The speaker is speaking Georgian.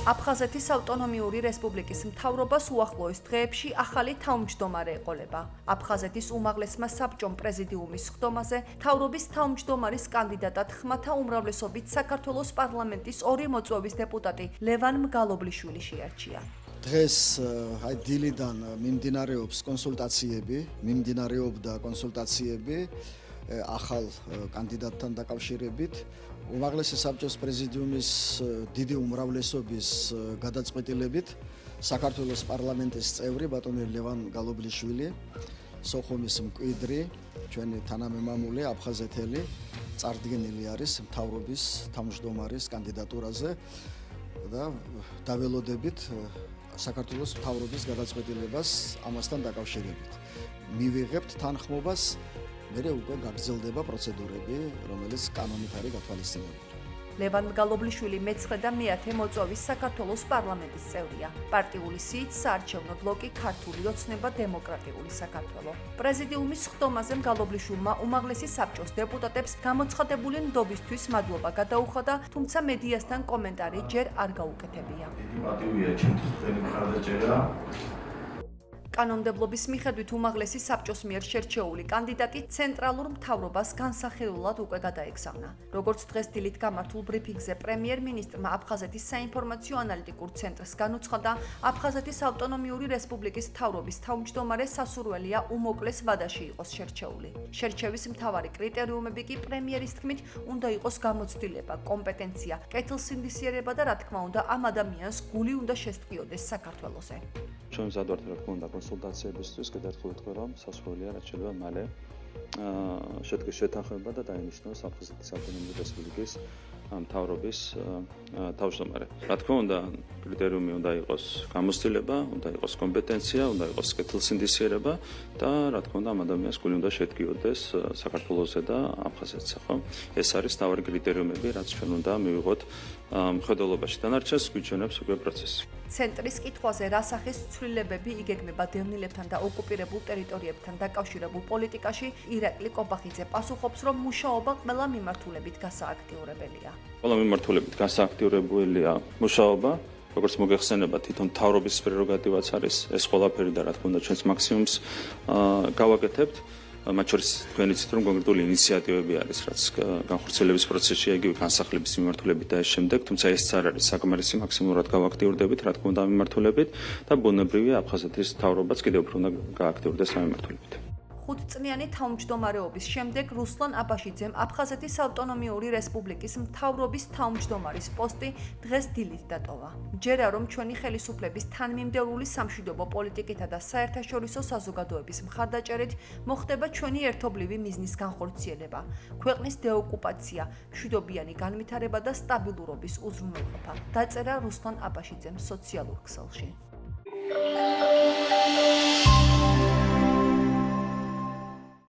აფხაზეთის ავტონომიური რესპუბლიკის მთავრობას უახლოეს დღეებში ახალი თავმჯდომარე ეყოლება. აფხაზეთის უმაღლესმა საბჭომ პრეზიდიუმის სხდომაზე მთავრობის თავმჯდომარის კანდიდატად ხმათა უმრავლესობით საქართველოს პარლამენტის 2 მოწვევის დეპუტატი ლევან მგალობლიშვილი შეარჩია. დღეს დილიდან მიმდინარეობს კონსულტაციები ახალ კანდიდატთან დაკავშირებით. უმაღლესი საბჭოს პრეზიდიუმის დიდი უმრავლესობის გადაწყვეტილებით საქართველოს პარლამენტის წევრი ბატონი ლევან მგალობლიშვილი, სოხუმის მკვიდრი, ჩვენი თანამემამული აფხაზეთელი წარდგენილი არის მთავრობის თავმჯდომარის კანდიდატურაზე და დაველოდებით საქართველოს მთავრობის გადაწყვეტილებას ამასთან დაკავშირებით. მივიღებთ თანხმობას, მერე უკვე გაგრძელდება პროცედურები, რომელიც კანონით არის გათვალისწინებული. ლევან მგალობლიშვილი მე-9 და მე-10 მოწვევის საქართველოს პარლამენტის წევრია. პარტიული სიით საარჩევნო ბლოკი ქართული ოცნება დემოკრატიული საქართველო. პრეზიდიუმის სხდომაზე მგალობლიშვილმა უმაღლესი საბჭოს დეპუტატებს გამოცხადებული ნდობისთვის მადლობა გადაუხადა, თუმცა მედიასთან კომენტარი ჯერ არ გაუკეთებია. დიდი პატივია ჩემთვის ხელი მხარდაჭერა. კანონმდებლობის მიხედვით უმაღლესი საბჭოს მიერ შერჩეული კანდიდატი ცენტრალურ მთავრობას განსახილველად უკვე გადაეგზავნა. როგორც დღეს დილით გამართულ ბრიფინგზე პრემიერ-მინისტრმა აფხაზეთის საინფორმაციო ანალიტიკურ ცენტრს განუცხადა, აფხაზეთის ავტონომიური რესპუბლიკის მთავრობის თავმჯდომარე სასურველია უმოკლეს ვადაში იყოს შერჩეული. შერჩევის მთავარი კრიტერიუმები კი პრემიერის თქმით უნდა იყოს გამოცდილება, კომპეტენცია, კეთილსინდისიერება და რა თქმა უნდა ამ ადამიანს გული უნდა შესტყიოდეს საქართველოზე. ჩვენ მზად ვართ რა თქმა უნდა კონსულტაციებისთვის, კიდევ ერთხელ რომ სასურველია რაც შეიძლება მალე შეთანხმება და დაინიშნოს აფხაზეთის ავტონომიური რესპუბლიკის მთავრობის თავმჯდომარე. რა თქმა უნდა, კრიტერიუმი უნდა იყოს გამოცდილება, უნდა იყოს კომპეტენცია, უნდა იყოს კეთილსინდისიერება და რა თქმა უნდა ამ ადამიანს გული უნდა შედგიოდეს საქართველოზე და აფხაზეთზე, ხო? ეს არის თავარი კრიტერიუმები, რაც ჩვენ უნდა მივიღოთ მხედველობაში. დანარჩენს გვიჩვენებს უკვე პროცესი. ცენტრის კითხვაზე რა სახის ცვლილებები იგეგმება დევნილებთან და ოკუპირებულ ტერიტორიებთან დაკავშირებულ პოლიტიკაში, ირაკლი კობახიძე პასუხობს, რომ მუშაობა ყველა მიმართულებით გასააქტიურებელია. ყველა მიმართულებით გასააქტიურებელია მუშაობა, როგორც მოგეხსენება, თვითონ მთავრობის პრეროგატივაც არის ეს ყველაფერი და რა თქმა უნდა ჩვენს მაქსიმუმს გავაკეთებთ. მათ შორის თქვენ იცით რომ კონკრეტული ინიციატივები არის, რაც განხორციელების პროცესშია, იგივე განსახლების მიმართულებით და ეს შემდეგ, თუმცა ეს არ არის საკმარისი, მაქსიმალურად გავაქტიურდებით, რა თქმა უნდა ამ მიმართულებით და ბუნებრივია აფხაზეთის მთავრობაც კიდევ უფრო უნდა გააქტიურდეს ამ მიმართულებით. 5-წლიანი თავმჯდომარეობის შემდეგ რუსლან აბაშიძემ აფხაზეთის ავტონომიური რესპუბლიკის მთავრობის თავმჯდომარის პოსტი დღეს დილით დატოვა. ჯერა რომ ჩვენი ხელისუფლების თანმიმდევრული სამშვიდობო პოლიტიკითა და საერთაშორისო საზოგადოების მხარდაჭერით მოხდება ჩვენი ერთობლივი მიზნის განხორციელება, ქვეყნის დეოკუპაცია, მშვიდობიანი განვითარება და სტაბილურობის უზრუნველყოფა. დაწერა რუსლან აბაშიძემ სოციალურ ქსელში.